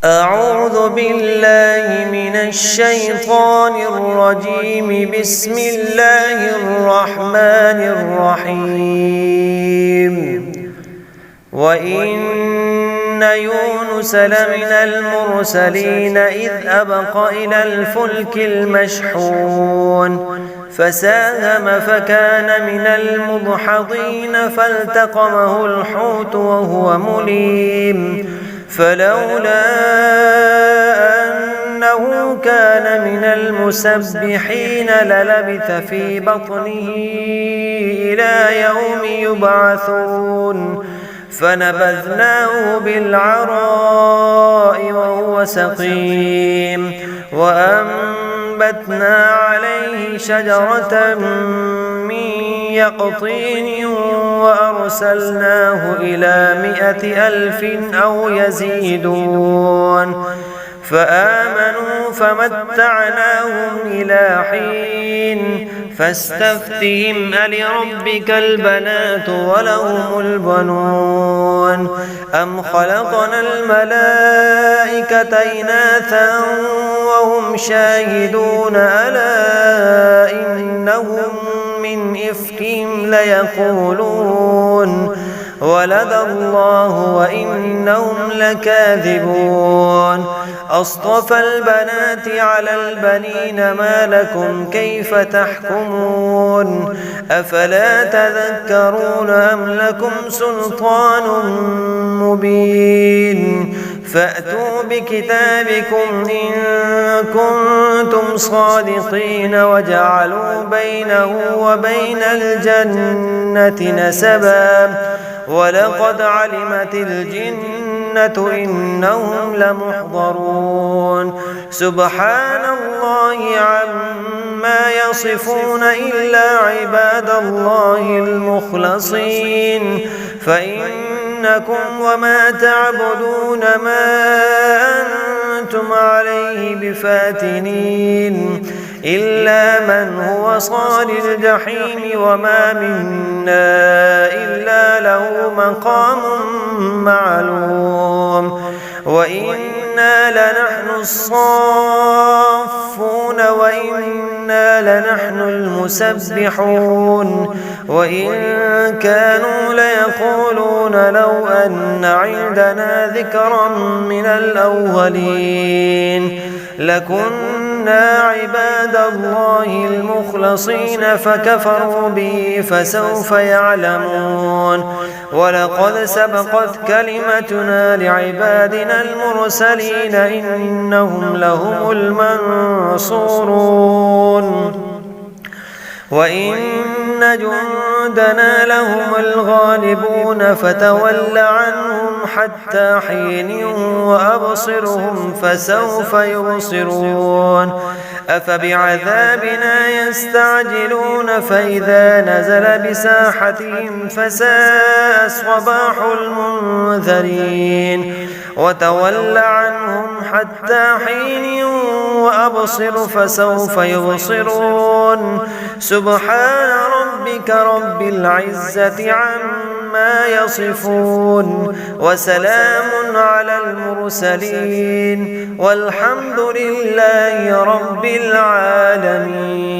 أعوذ بالله من الشيطان الرجيم. بسم الله الرحمن الرحيم. وإن يونس لمن المرسلين إذ أبق إلى الفلك المشحون فساهم فكان من المدحضين فالتقمه الحوت وهو مليم فلولا أنه كان من المسبحين للبث في بطنه إلى يوم يبعثون فنبذناه بالعراء وهو سقيم وأنبتنا عليه شجرة من يقطين وأرسلناه إلى 100,000 أو يزيدون فآمنوا فمتعناهم إلى حين فاستفتهم ألربك البنات ولهم البنون أم خلقنا الملائكة إناثا وهم شاهدون ألا إنهم من إفكهم ليقولون ولد الله وإنهم لكاذبون أصطفى البنات على البنين ما لكم كيف تحكمون أفلا تذكرون أم لكم سلطان مبين فأتوا بكتابكم إن كنتم صادقين وجعلوا بينه وبين الجنة نسبا ولقد علمت الجنة إنهم لمحضرون سبحان الله عما يصفون إلا عباد الله المخلصين فإنكم وما تعبدون ما أنتم عليه بفاتنين إلا من هو صال الجحيم وما منا إلا له مقام معلوم وإنا لنحن الصافون وإنا لنحن المسبحون وإن كانوا ليقولون لو أن عندنا ذكرا من الأولين لكنا عباد الله المخلصين فكفروا به فسوف يعلمون ولقد سبقت كلمتنا لعبادنا المرسلين إنهم لهم المنصورون وإن جندنا لهم الغالبون فتول عنهم حتى حين وأبصرهم فسوف يبصرون أفبعذابنا يستعجلون فإذا نزل بساحتهم فساء صباح المنذرين وتول عنهم حتى حين وأبصر فسوف يبصرون سبحان ربك رب العزة عما يصفون وسلام على المرسلين والحمد لله رب العالمين.